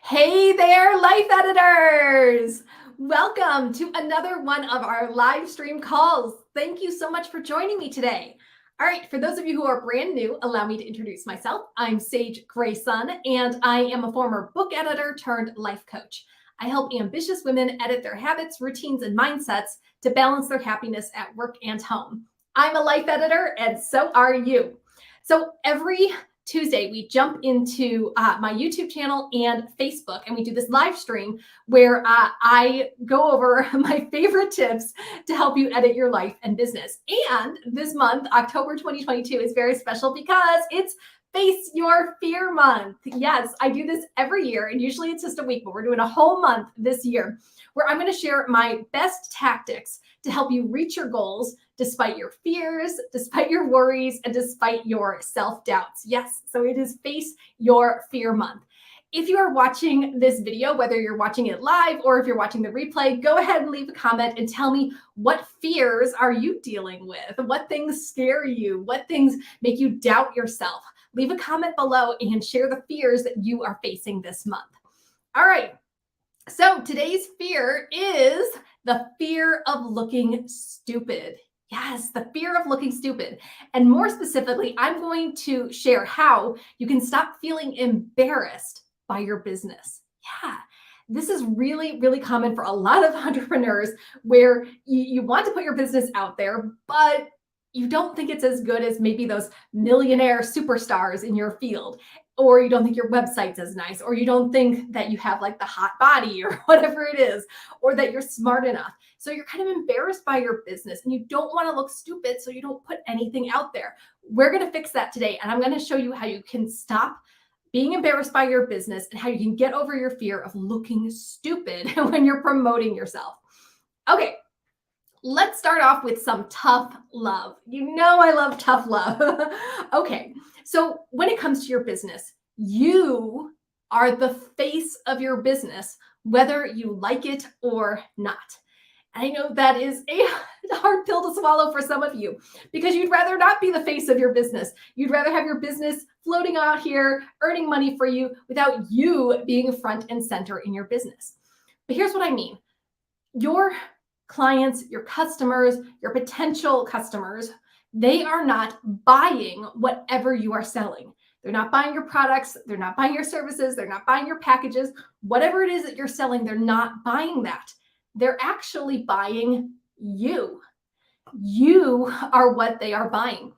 Hey there, life editors! Welcome to another one of our live stream calls. Thank you so much for joining me today. All right, for those of you who are brand new, allow me to introduce myself. I'm Sage Grayson, and I am a former book editor turned life coach. I help ambitious women edit their habits, routines, and mindsets to balance their happiness at work and home. I'm a life editor, and so are you. So every Tuesday, we jump into my YouTube channel and Facebook, and we do this live stream where I go over my favorite tips to help you edit your life and business. And this month, October 2022, is very special because it's Face Your Fear Month. Yes, I do this every year, and usually it's just a week, but we're doing a whole month this year where I'm going to share my best tactics to help you reach your goals despite your fears, despite your worries, and despite your self-doubts. Yes, so it is Face Your Fear Month. If you are watching this video, whether you're watching it live or if you're watching the replay, go ahead and leave a comment and tell me what fears are you dealing with? What things scare you? What things make you doubt yourself? Leave a comment below and share the fears that you are facing this month. All right. So today's fear is the fear of looking stupid. Yes, the fear of looking stupid. And more specifically, I'm going to share how you can stop feeling embarrassed by your business. Yeah, this is really, really common for a lot of entrepreneurs where you want to put your business out there, but you don't think it's as good as maybe those millionaire superstars in your field, or you don't think your website's as nice, or you don't think that you have like the hot body or whatever it is, or that you're smart enough. So you're kind of embarrassed by your business and you don't want to look stupid, so you don't put anything out there. We're going to fix that today, and I'm going to show you how you can stop being embarrassed by your business and how you can get over your fear of looking stupid when you're promoting yourself. Okay. Let's start off with some tough love. You know I love tough love. Okay, so when it comes to your business, you are the face of your business, whether you like it or not. I know that is a hard pill to swallow for some of you because you'd rather not be the face of your business. You'd rather have your business floating out here, earning money for you without you being front and center in your business. But here's what I mean. Your clients, your customers, your potential customers, they are not buying whatever you are selling. They're not buying your products. They're not buying your services. They're not buying your packages. Whatever it is that you're selling, they're not buying that. They're actually buying you. You are what they are buying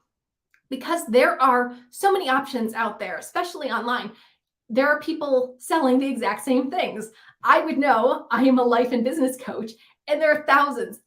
because there are so many options out there, especially online. There are people selling the exact same things. I would know, I am a life and business coach, and there are thousands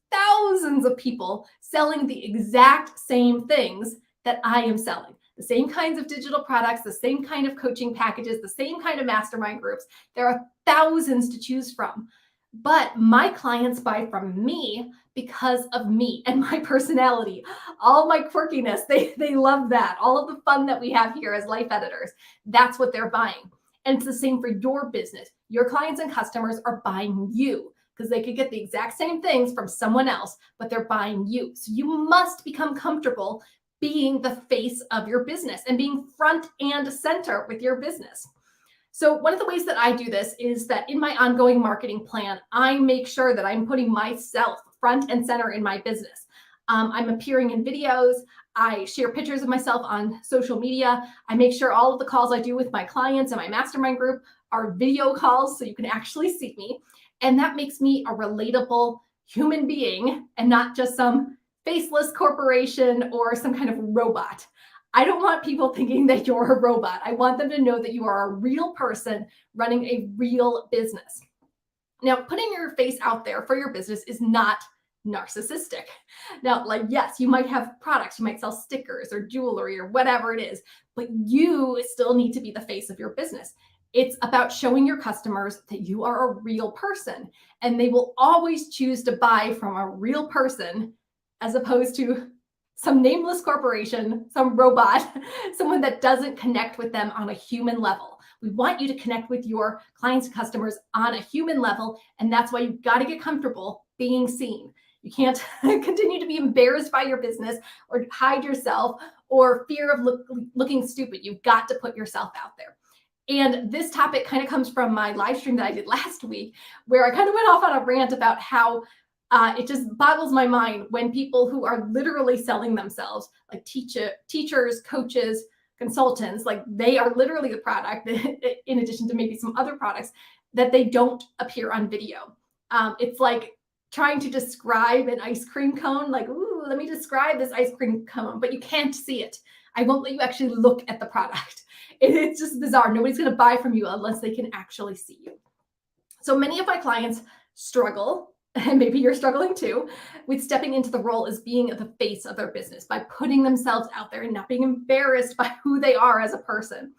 of people selling the exact same things that I am selling. The same kinds of digital products, the same kind of coaching packages, the same kind of mastermind groups. There are thousands to choose from. But my clients buy from me because of me and my personality, all my quirkiness. They love that. All of the fun that we have here as life editors, that's what they're buying. And it's the same for your business. Your clients and customers are buying you because they could get the exact same things from someone else, but they're buying you. So you must become comfortable being the face of your business and being front and center with your business. So one of the ways that I do this is that in my ongoing marketing plan, I make sure that I'm putting myself front and center in my business. I'm appearing in videos. I share pictures of myself on social media. I make sure all of the calls I do with my clients and my mastermind group are video calls so you can actually see me. And that makes me a relatable human being and not just some faceless corporation or some kind of robot. I don't want people thinking that you're a robot. I want them to know that you are a real person running a real business. Now, putting your face out there for your business is not narcissistic. Now, like, yes, you might have products, you might sell stickers or jewelry or whatever it is, but you still need to be the face of your business. It's about showing your customers that you are a real person, and they will always choose to buy from a real person as opposed to some nameless corporation, some robot, someone that doesn't connect with them on a human level. We want you to connect with your clients and customers on a human level, and that's why you've got to get comfortable being seen. You can't continue to be embarrassed by your business or hide yourself or fear of looking stupid. You've got to put yourself out there. And this topic kind of comes from my live stream that I did last week, where I kind of went off on a rant about how it just boggles my mind when people who are literally selling themselves, like teachers, coaches, consultants, like they are literally the product, in addition to maybe some other products, that they don't appear on video. It's like trying to describe an ice cream cone, like, ooh, let me describe this ice cream cone, but you can't see it. I won't let you actually look at the product. It's just bizarre. Nobody's going to buy from you unless they can actually see you. So many of my clients struggle, and maybe you're struggling too, with stepping into the role as being the face of their business by putting themselves out there and not being embarrassed by who they are as a person.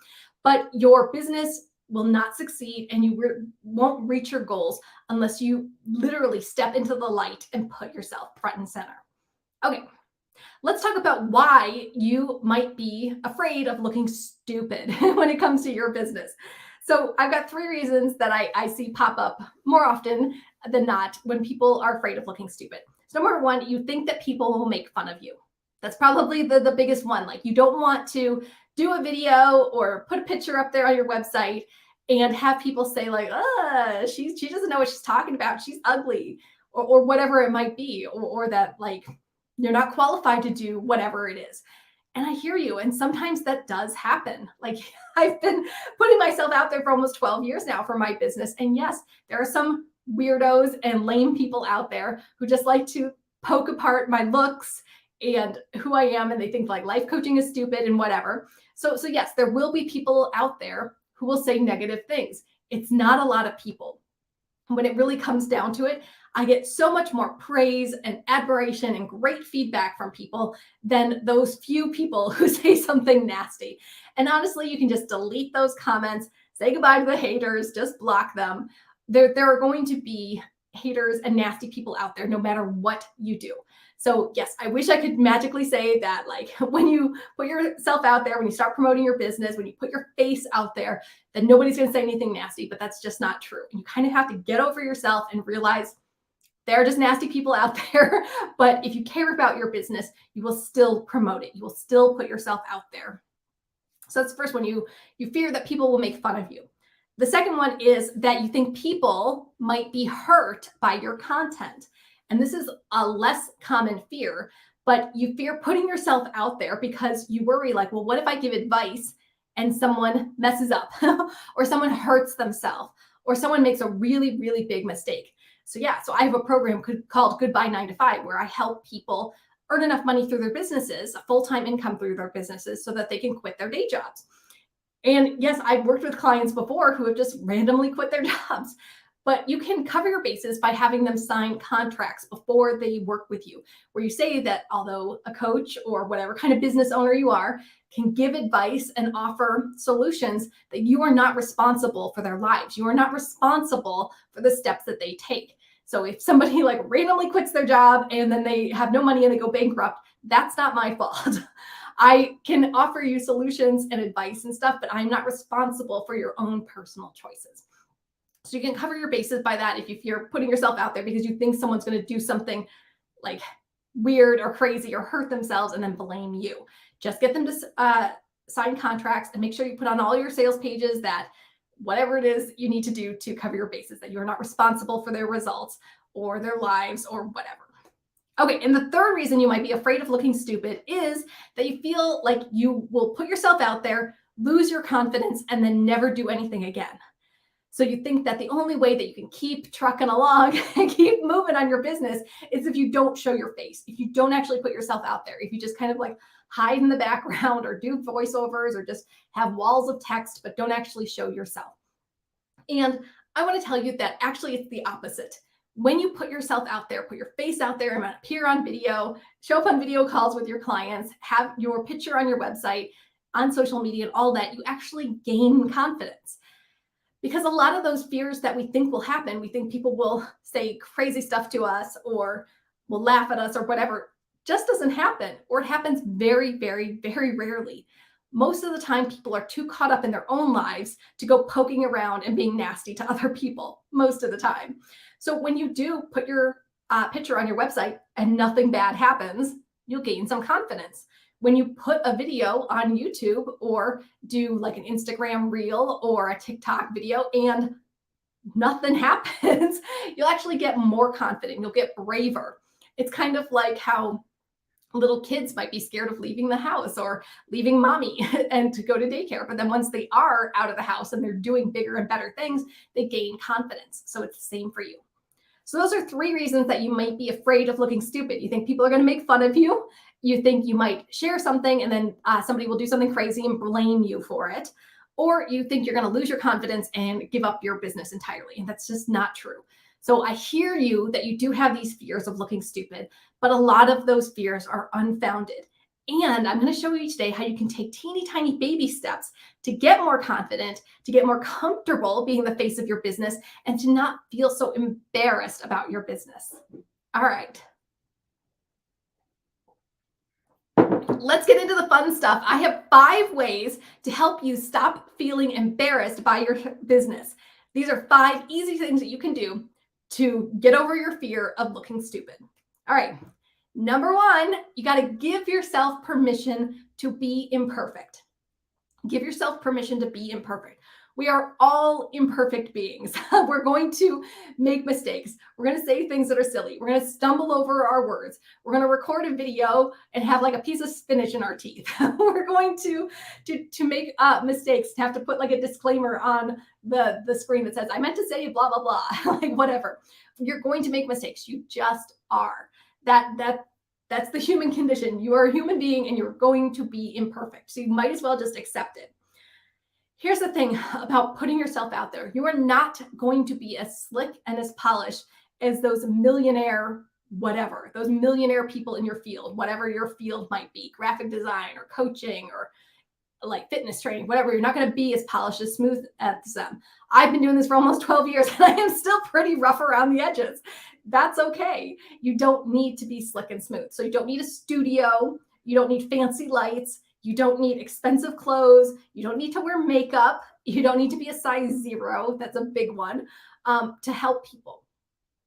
But your business will not succeed and you won't reach your goals unless you literally step into the light and put yourself front and center. Okay, let's talk about why you might be afraid of looking stupid when it comes to your business. So I've got 3 reasons that I see pop up more often than not when people are afraid of looking stupid. So number 1, you think that people will make fun of you. That's probably the biggest one. Like, you don't want to do a video or put a picture up there on your website and have people say like, she doesn't know what she's talking about. She's ugly, or whatever it might be, or that like you're not qualified to do whatever it is. And I hear you. And sometimes that does happen. Like, I've been putting myself out there for almost 12 years now for my business. And yes, there are some weirdos and lame people out there who just like to poke apart my looks and who I am. And they think like life coaching is stupid and whatever. So yes, there will be people out there who will say negative things. It's not a lot of people. When it really comes down to it, I get so much more praise and admiration and great feedback from people than those few people who say something nasty. And honestly, you can just delete those comments, say goodbye to the haters, just block them. There are going to be haters and nasty people out there no matter what you do. So yes, I wish I could magically say that like when you put yourself out there, when you start promoting your business, when you put your face out there, then nobody's going to say anything nasty, but that's just not true. And you kind of have to get over yourself and realize there are just nasty people out there. But if you care about your business, you will still promote it. You will still put yourself out there. So that's the first one. You fear that people will make fun of you. The second one is that you think people might be hurt by your content. And this is a less common fear, but you fear putting yourself out there because you worry like, well, what if I give advice and someone messes up or someone hurts themselves or someone makes a really, really big mistake? So yeah, so I have a program called Goodbye 9 to 5, where I help people earn enough money through their businesses, a full-time income through their businesses, so that they can quit their day jobs. And yes, I've worked with clients before who have just randomly quit their jobs, but you can cover your bases by having them sign contracts before they work with you, where you say that although a coach or whatever kind of business owner you are can give advice and offer solutions, that you are not responsible for their lives. You are not responsible for the steps that they take. So if somebody like randomly quits their job and then they have no money and they go bankrupt, that's not my fault. I can offer you solutions and advice and stuff, but I'm not responsible for your own personal choices. So you can cover your bases by that if you're putting yourself out there because you think someone's going to do something like weird or crazy or hurt themselves and then blame you. Just get them to sign contracts and make sure you put on all your sales pages that whatever it is you need to do to cover your bases, that you're not responsible for their results or their lives or whatever. Okay, and the third reason you might be afraid of looking stupid is that you feel like you will put yourself out there, lose your confidence, and then never do anything again. So you think that the only way that you can keep trucking along and keep moving on your business is if you don't show your face, if you don't actually put yourself out there, if you just kind of like hide in the background or do voiceovers or just have walls of text, but don't actually show yourself. And I want to tell you that actually it's the opposite. When you put yourself out there, put your face out there and appear on video, show up on video calls with your clients, have your picture on your website, on social media and all that, you actually gain confidence. Because a lot of those fears that we think will happen, we think people will say crazy stuff to us or will laugh at us or whatever, just doesn't happen, or it happens very, very, very rarely. Most of the time, people are too caught up in their own lives to go poking around and being nasty to other people most of the time. So when you do put your picture on your website and nothing bad happens, you'll gain some confidence. when you put a video on YouTube or do like an Instagram reel or a TikTok video and nothing happens, you'll actually get more confident. You'll get braver. It's kind of like how little kids might be scared of leaving the house or leaving mommy and to go to daycare. But then once they are out of the house and they're doing bigger and better things, they gain confidence. So it's the same for you. So those are 3 reasons that you might be afraid of looking stupid. You think people are going to make fun of you. You think you might share something and then somebody will do something crazy and blame you for it. Or you think you're going to lose your confidence and give up your business entirely. And that's just not true. So I hear you that you do have these fears of looking stupid, but a lot of those fears are unfounded. And I'm going to show you today how you can take teeny tiny baby steps to get more confident, to get more comfortable being the face of your business, and to not feel so embarrassed about your business. All right. Let's get into the fun stuff. I have 5 ways to help you stop feeling embarrassed by your business. These are 5 easy things that you can do to get over your fear of looking stupid. All right. Number 1, you got to give yourself permission to be imperfect. Give yourself permission to be imperfect. We are all imperfect beings. We're going to make mistakes. We're going to say things that are silly. We're going to stumble over our words. We're going to record a video and have like a piece of spinach in our teeth. We're going to make mistakes, to have to put like a disclaimer on the screen that says, I meant to say blah, blah, blah, like whatever. You're going to make mistakes. You just are. That's the human condition. You are a human being and you're going to be imperfect. So you might as well just accept it. Here's the thing about putting yourself out there. You are not going to be as slick and as polished as those millionaire whatever, those millionaire people in your field, whatever your field might be, graphic design or coaching or like fitness training, whatever. You're not going to be as polished, as smooth as them. I've been doing this for almost 12 years and I am still pretty rough around the edges. That's okay. You don't need to be slick and smooth. So you don't need a studio. You don't need fancy lights. You don't need expensive clothes. You don't need to wear makeup. You don't need to be a size 0. That's a big one, to help people.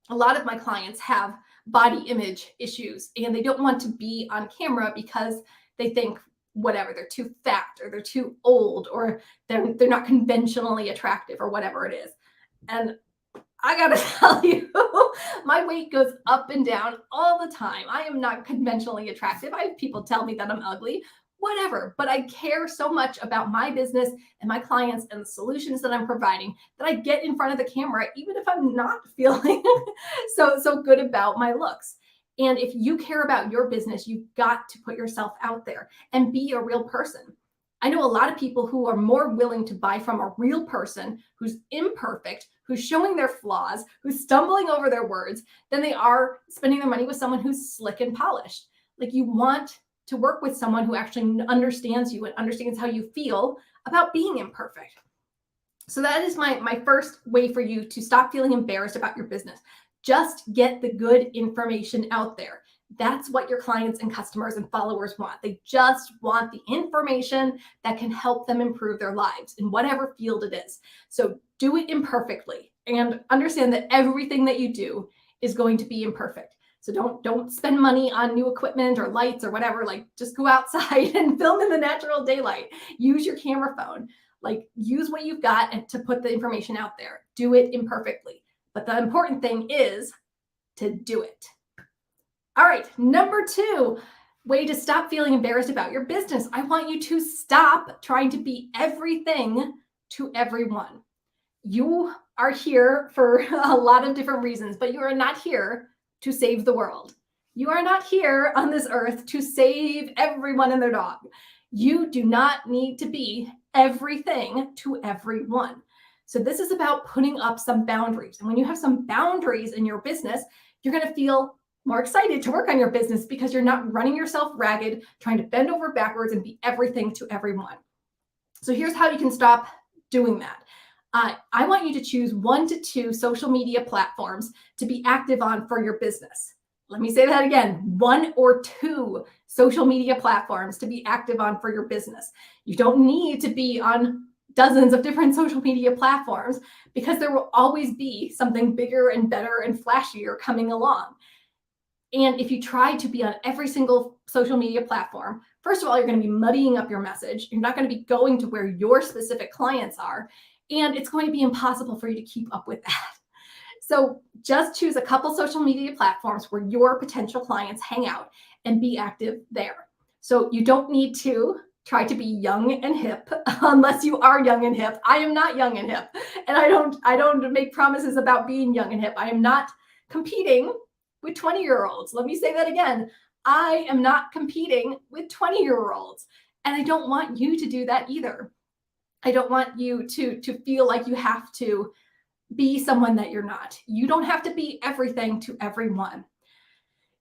A lot of my clients have body image issues and they don't want to be on camera because they think whatever, they're too fat or they're too old or they're not conventionally attractive or whatever it is. And I gotta tell you, my weight goes up and down all the time. I am not conventionally attractive. I have people tell me that I'm ugly, whatever, but I care so much about my business and my clients and the solutions that I'm providing that I get in front of the camera, even if I'm not feeling so good about my looks. And if you care about your business, you've got to put yourself out there and be a real person. I know a lot of people who are more willing to buy from a real person who's imperfect, who's showing their flaws, who's stumbling over their words, than they are spending their money with someone who's slick and polished. Like, you want to work with someone who actually understands you and understands how you feel about being imperfect. So that is my first way for you to stop feeling embarrassed about your business. Just get the good information out there. That's what your clients and customers and followers want. They just want the information that can help them improve their lives in whatever field it is. So do it imperfectly and understand that everything that you do is going to be imperfect. So don't spend money on new equipment or lights or whatever. Like, just go outside and film in the natural daylight. Use your camera phone. Like, use what you've got and to put the information out there. Do it imperfectly. But the important thing is to do it. All right, number 2, way to stop feeling embarrassed about your business. I want you to stop trying to be everything to everyone. You are here for a lot of different reasons, but you are not here to save the world. You are not here on this earth to save everyone and their dog. You do not need to be everything to everyone. So this is about putting up some boundaries. And when you have some boundaries in your business, you're going to feel more excited to work on your business because you're not running yourself ragged, trying to bend over backwards and be everything to everyone. So here's how you can stop doing that. I want you to choose 1 to 2 social media platforms to be active on for your business. Let me say that again, 1 or 2 social media platforms to be active on for your business. You don't need to be on dozens of different social media platforms because there will always be something bigger and better and flashier coming along. And if you try to be on every single social media platform first of all, you're going to be muddying up your message. You're not going to be going to where your specific clients are, and it's going to be impossible for you to keep up with that. So just choose a couple social media platforms where your potential clients hang out and be active there. So you don't need to try to be young and hip unless you are young and hip. I am not young and hip, and I don't make promises about being young and hip. I am not competing with 20-year-olds. Let me say that again. I am not competing with 20-year-olds, and I don't want you to do that either. I don't want you to feel like you have to be someone that you're not. You don't have to be everything to everyone.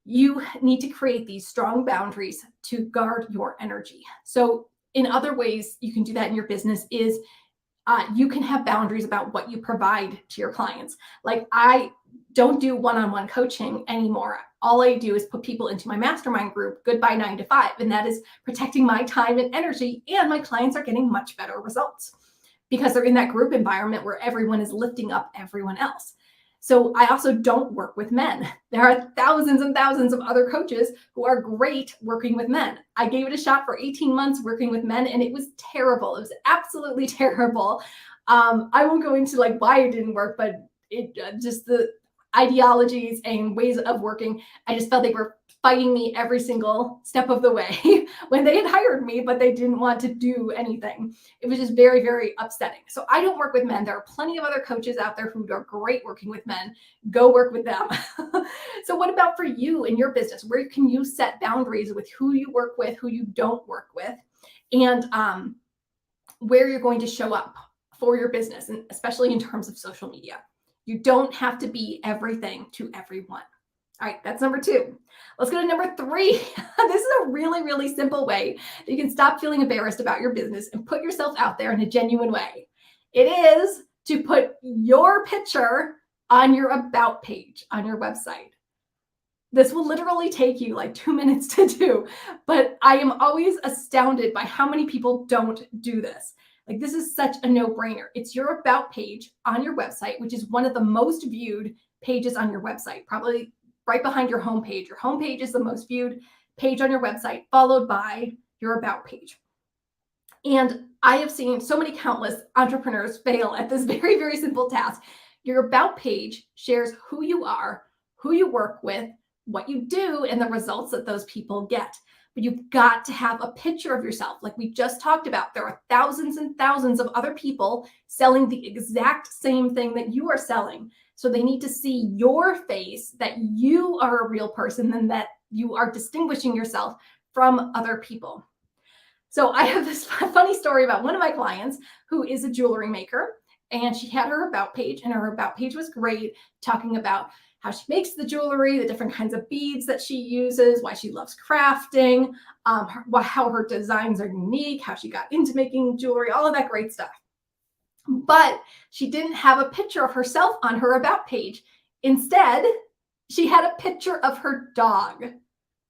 You need to create these strong boundaries to guard your energy. So in other ways you can do that in your business is you can have boundaries about what you provide to your clients. Like I don't do one-on-one coaching anymore. All I do is put people into my mastermind group, Goodbye 9 to 5, and that is protecting my time and energy, and my clients are getting much better results because they're in that group environment where everyone is lifting up everyone else. So I also don't work with men. There are thousands and thousands of other coaches who are great working with men. I gave it a shot for 18 months working with men, and it was terrible. It was absolutely terrible. I won't go into like why it didn't work, but it just the ideologies and ways of working. I just felt they were fighting me every single step of the way when they had hired me, but they didn't want to do anything. It was just very, very upsetting. So I don't work with men. There are plenty of other coaches out there who are great working with men. Go work with them. So what about for you in your business? Where can you set boundaries with who you work with, who you don't work with, and where you're going to show up for your business, and especially in terms of social media? You don't have to be everything to everyone. All right, that's number 2. Let's go to number 3. This is a really, really simple way that you can stop feeling embarrassed about your business and put yourself out there in a genuine way. It is to put your picture on your about page on your website. This will literally take you like 2 minutes to do, but I am always astounded by how many people don't do this. Like this is such a no-brainer. It's your about page on your website, which is one of the most viewed pages on your website, probably right behind your homepage. Your homepage is the most viewed page on your website, followed by your about page. And I have seen so many countless entrepreneurs fail at this very, very simple task. Your about page shares who you are, who you work with, what you do, and the results that those people get. But you've got to have a picture of yourself. Like we just talked about, there are thousands and thousands of other people selling the exact same thing that you are selling. So they need to see your face, that you are a real person and that you are distinguishing yourself from other people. So I have this funny story about one of my clients who is a jewelry maker, and she had her about page, and her about page was great, talking about how she makes the jewelry, the different kinds of beads that she uses, why she loves crafting, how her designs are unique, how she got into making jewelry, all of that great stuff. But she didn't have a picture of herself on her about page. Instead, she had a picture of her dog.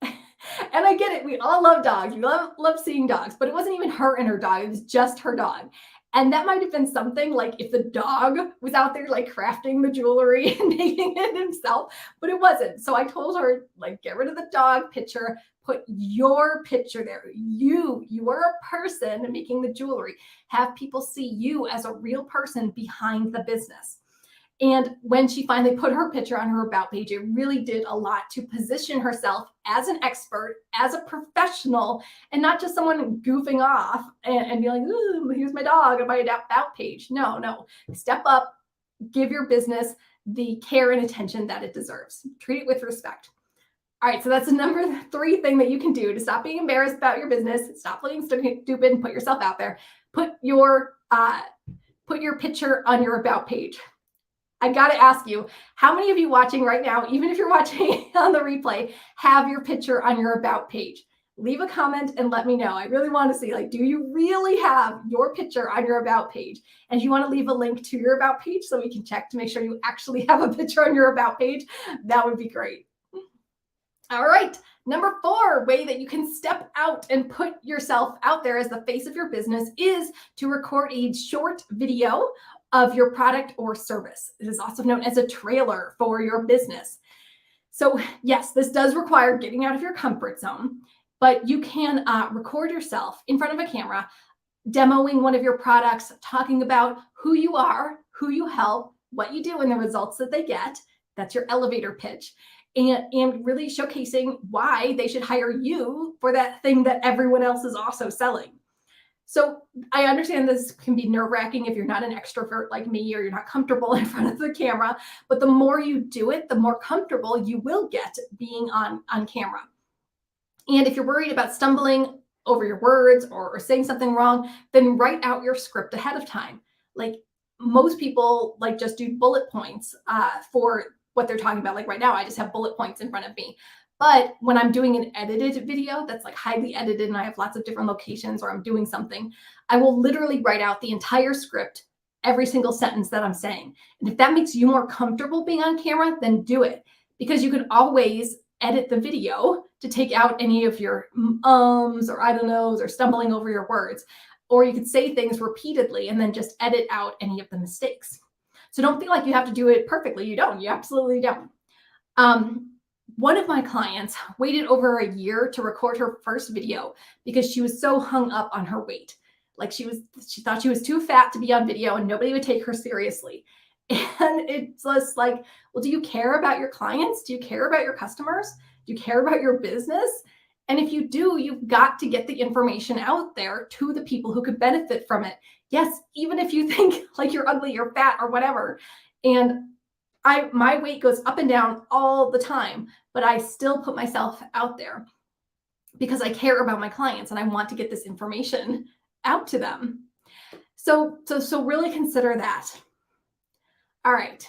And I get it. We all love dogs. We love seeing dogs, but it wasn't even her and her dog. It was just her dog. And that might have been something like if the dog was out there like crafting the jewelry and making it himself, but it wasn't. So I told her, like, get rid of the dog picture, put your picture there. You are a person making the jewelry. Have people see you as a real person behind the business. And when she finally put her picture on her about page, it really did a lot to position herself as an expert, as a professional, and not just someone goofing off and be like, ooh, here's my dog on my about page. No, step up, give your business the care and attention that it deserves. Treat it with respect. All right, so that's the number 3 thing that you can do to stop being embarrassed about your business, stop feeling stupid, and put yourself out there. Put your picture on your about page. I got to ask you, how many of you watching right now, even if you're watching on the replay, have your picture on your about page? Leave a comment and let me know. I really want to see, like, do you really have your picture on your about page? And if you want to leave a link to your about page so we can check to make sure you actually have a picture on your about page, that would be great. All right. Number 4 way that you can step out and put yourself out there as the face of your business is to record a short video of your product or service. It is also known as a trailer for your business. So yes, this does require getting out of your comfort zone. but you can record yourself in front of a camera, demoing one of your products, talking about who you are, who you help, what you do, and the results that they get. That's your elevator pitch. And really showcasing why they should hire you for that thing that everyone else is also selling. So I understand this can be nerve-wracking if you're not an extrovert like me or you're not comfortable in front of the camera, but the more you do it, the more comfortable you will get being on camera. And if you're worried about stumbling over your words or saying something wrong, then write out your script ahead of time. Like most people like just do bullet points for what they're talking about. Like right now, I just have bullet points in front of me. But when I'm doing an edited video that's like highly edited and I have lots of different locations or I'm doing something, I will literally write out the entire script, every single sentence that I'm saying. And if that makes you more comfortable being on camera, then do it, because you can always edit the video to take out any of your ums or I don't knows or stumbling over your words. Or you could say things repeatedly and then just edit out any of the mistakes. So don't feel like you have to do it perfectly. You don't. You absolutely don't. One of my clients waited over a year to record her first video because she was so hung up on her weight. Like she thought she was too fat to be on video and nobody would take her seriously. And it's just like, well, do you care about your clients? Do you care about your customers? Do you care about your business? And if you do, you've got to get the information out there to the people who could benefit from it. Yes, even if you think like you're ugly, you're fat or whatever. And my weight goes up and down all the time, but I still put myself out there because I care about my clients and I want to get this information out to them. So really consider that. All right.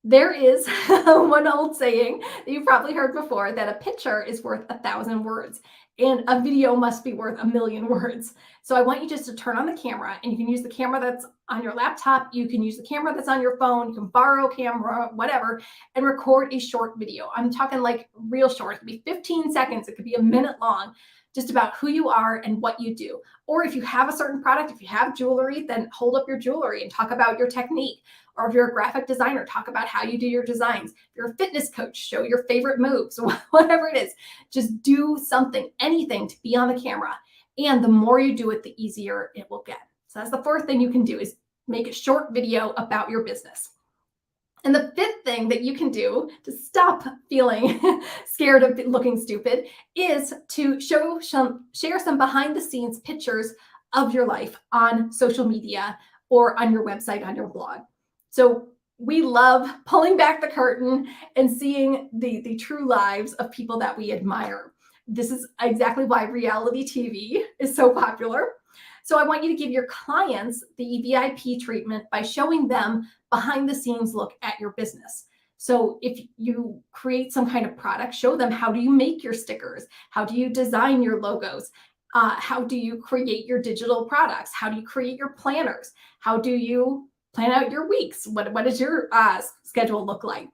There is one old saying that you've probably heard before, that a picture is worth 1,000 words and a video must be worth 1,000,000 words. So I want you just to turn on the camera, and you can use the camera that's on your laptop. You can use the camera that's on your phone. You can borrow a camera, whatever, and record a short video. I'm talking like real short. It could be 15 seconds. It could be a minute long, just about who you are and what you do. Or if you have a certain product, if you have jewelry, then hold up your jewelry and talk about your technique. Or if you're a graphic designer, talk about how you do your designs. If you're a fitness coach, show your favorite moves, whatever it is. Just do something, anything to be on the camera. And the more you do it, the easier it will get. So that's the fourth thing you can do, is make a short video about your business. And the fifth thing that you can do to stop feeling scared of looking stupid is to share some behind the scenes pictures of your life on social media or on your website, on your blog. So we love pulling back the curtain and seeing the true lives of people that we admire. This is exactly why reality TV is so popular. So I want you to give your clients the VIP treatment by showing them behind the scenes look at your business. So if you create some kind of product, show them, how do you make your stickers? How do you design your logos? How do you create your digital products? How do you create your planners? How do you plan out your weeks? What does your schedule look like?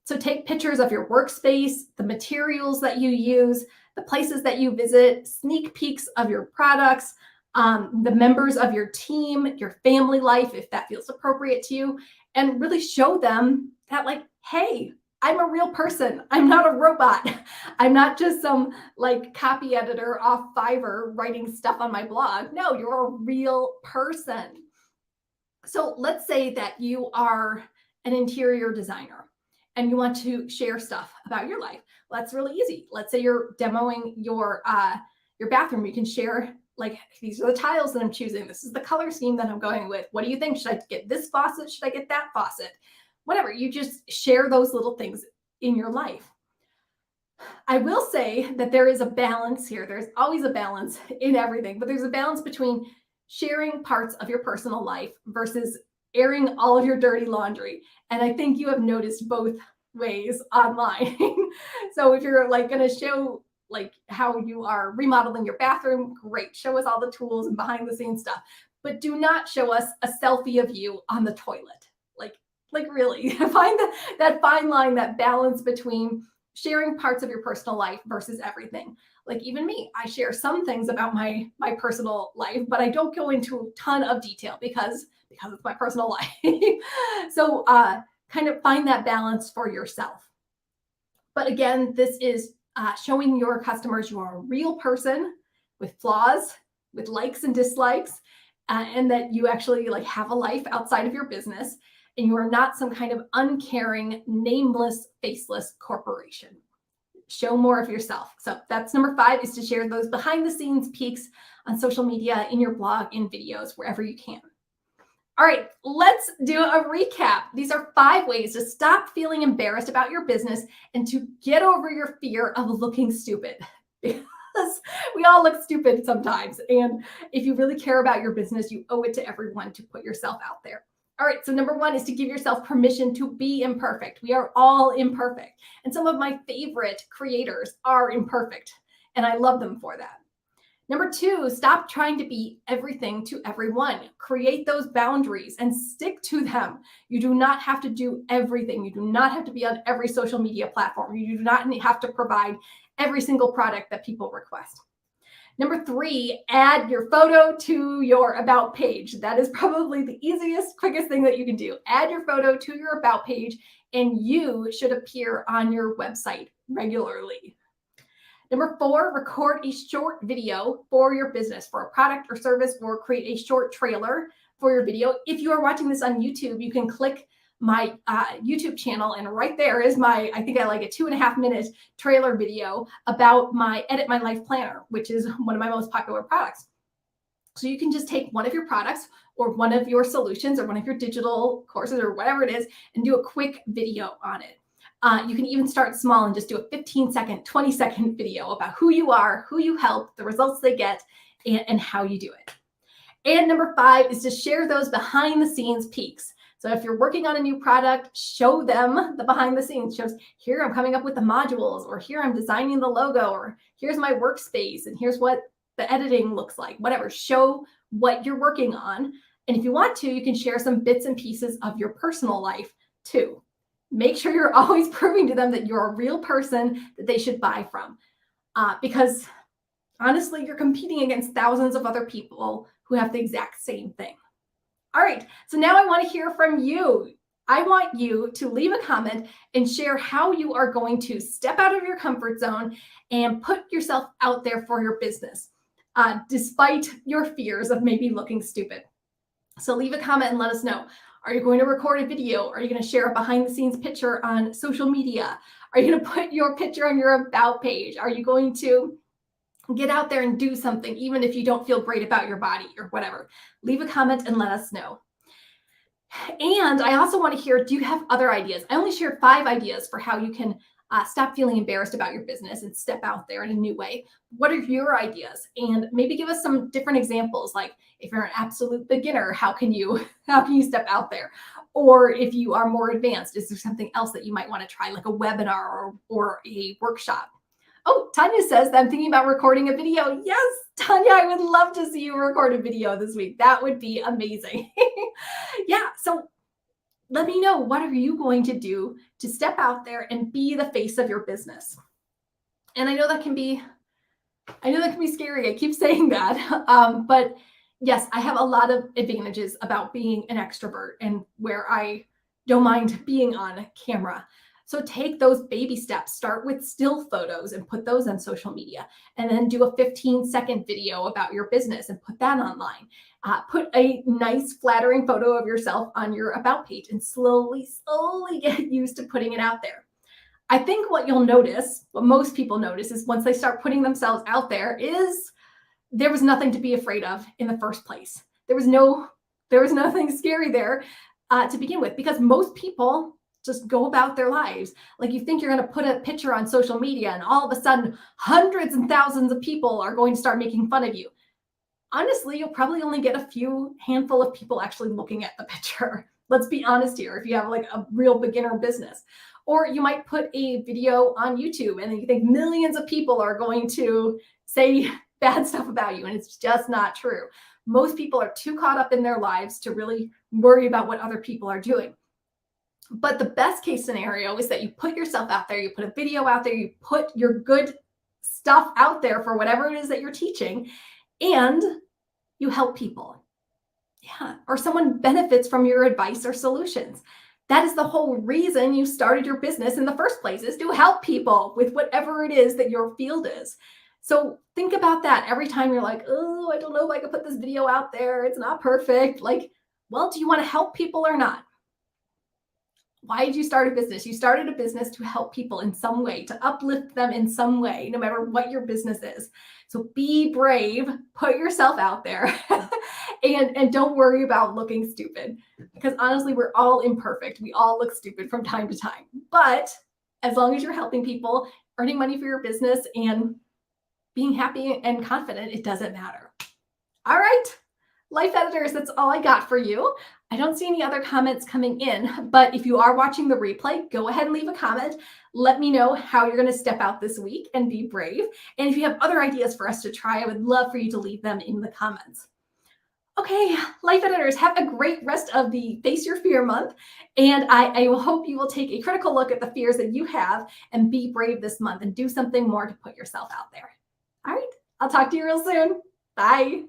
So take pictures of your workspace, the materials that you use, the places that you visit, sneak peeks of your products, the members of your team, your family life, if that feels appropriate to you, and really show them that, like, hey, I'm a real person. I'm not a robot. I'm not just some like copy editor off Fiverr writing stuff on my blog. No, you're a real person. So let's say that you are an interior designer and you want to share stuff about your life. Well, that's really easy. Let's say you're demoing your bathroom. You can share, like, these are the tiles that I'm choosing. This is the color scheme that I'm going with. What do you think? Should I get this faucet? Should I get that faucet? Whatever. You just share those little things in your life. I will say that there is a balance here. There's always a balance in everything, but there's a balance between sharing parts of your personal life versus airing all of your dirty laundry. And I think you have noticed both ways online. So if you're like going to show like how you are remodeling your bathroom, great. Show us all the tools and behind the scenes stuff, but do not show us a selfie of you on the toilet. Like really find that fine line, that balance between sharing parts of your personal life versus everything. Like even me, I share some things about my personal life, but I don't go into a ton of detail because it's my personal life. So kind of find that balance for yourself. But again, this is showing your customers you are a real person with flaws, with likes and dislikes, and that you actually like have a life outside of your business, and you are not some kind of uncaring, nameless, faceless corporation. Show more of yourself. So that's number 5, is to share those behind the scenes peeks on social media, in your blog, in videos, wherever you can. All right, let's do a recap. These are 5 ways to stop feeling embarrassed about your business and to get over your fear of looking stupid. Because we all look stupid sometimes. And if you really care about your business, you owe it to everyone to put yourself out there. All right, so number 1 is to give yourself permission to be imperfect. We are all imperfect. And some of my favorite creators are imperfect, and I love them for that. Number 2, stop trying to be everything to everyone. Create those boundaries and stick to them. You do not have to do everything. You do not have to be on every social media platform. You do not have to provide every single product that people request. Number 3, add your photo to your About page. That is probably the easiest, quickest thing that you can do. Add your photo to your About page, and you should appear on your website regularly. Number 4, record a short video for your business, for a product or service, or create a short trailer for your video. If you are watching this on YouTube, you can click my YouTube channel, and right there is my, I think I like a 2.5-minute trailer video about my Edit My Life Planner, which is one of my most popular products. So you can just take one of your products or one of your solutions or one of your digital courses or whatever it is and do a quick video on it. You can even start small and just do a 15-second, 20-second video about who you are, who you help, the results they get, and how you do it. And number 5 is to share those behind the scenes peeks. So if you're working on a new product, show them the behind the scenes. Shows, here I'm coming up with the modules, or here I'm designing the logo, or here's my workspace, and here's what the editing looks like. Whatever, show what you're working on. And if you want to, you can share some bits and pieces of your personal life too. Make sure you're always proving to them that you're a real person that they should buy from. Because honestly, you're competing against thousands of other people who have the exact same thing. All right, so now I want to hear from you. I want you to leave a comment and share how you are going to step out of your comfort zone and put yourself out there for your business, despite your fears of maybe looking stupid. So leave a comment and let us know. Are you going to record a video? Are you going to share a behind the scenes picture on social media? Are you going to put your picture on your About page? Are you going to get out there and do something, even if you don't feel great about your body or whatever? Leave a comment and let us know. And I also want to hear, do you have other ideas? I only shared 5 ideas for how you can stop feeling embarrassed about your business and step out there in a new way. What are your ideas? And maybe give us some different examples. Like if you're an absolute beginner, how can you step out there? Or if you are more advanced, is there something else that you might want to try, like a webinar or a workshop? Oh, Tanya says that I'm thinking about recording a video. Yes, Tanya, I would love to see you record a video this week. That would be amazing. Yeah, so let me know, what are you going to do to step out there and be the face of your business? And I know that can be scary. I keep saying that. But yes, I have a lot of advantages about being an extrovert and where I don't mind being on camera. So take those baby steps. Start with still photos and put those on social media, and then do a 15-second video about your business and put that online. Put a nice flattering photo of yourself on your About page and slowly get used to putting it out there. I think what you'll notice, what most people notice, is once they start putting themselves out there, is there was nothing to be afraid of in the first place. There was nothing scary there to begin with, because most people just go about their lives. Like, you think you're going to put a picture on social media and all of a sudden hundreds and thousands of people are going to start making fun of you. Honestly, you'll probably only get a handful of people actually looking at the picture. Let's be honest here, if you have like a real beginner business. Or you might put a video on YouTube and then you think millions of people are going to say bad stuff about you, and it's just not true. Most people are too caught up in their lives to really worry about what other people are doing. But the best case scenario is that you put yourself out there, you put a video out there, you put your good stuff out there for whatever it is that you're teaching, and you help people. Yeah, or someone benefits from your advice or solutions. That is the whole reason you started your business in the first place, is to help people with whatever it is that your field is. So think about that every time you're like, oh, I don't know if I can put this video out there. It's not perfect. Like, well, do you want to help people or not? Why did you start a business? You started a business to help people in some way, to uplift them in some way, no matter what your business is. So be brave, put yourself out there, and don't worry about looking stupid. Because honestly, we're all imperfect. We all look stupid from time to time. But as long as you're helping people, earning money for your business, and being happy and confident, it doesn't matter. All right, life editors, that's all I got for you. I don't see any other comments coming in, but if you are watching the replay, go ahead and leave a comment. Let me know how you're going to step out this week and be brave. And if you have other ideas for us to try, I would love for you to leave them in the comments. Okay, life editors, have a great rest of the Face Your Fear month. And I will hope you will take a critical look at the fears that you have and be brave this month and do something more to put yourself out there. All right, I'll talk to you real soon. Bye.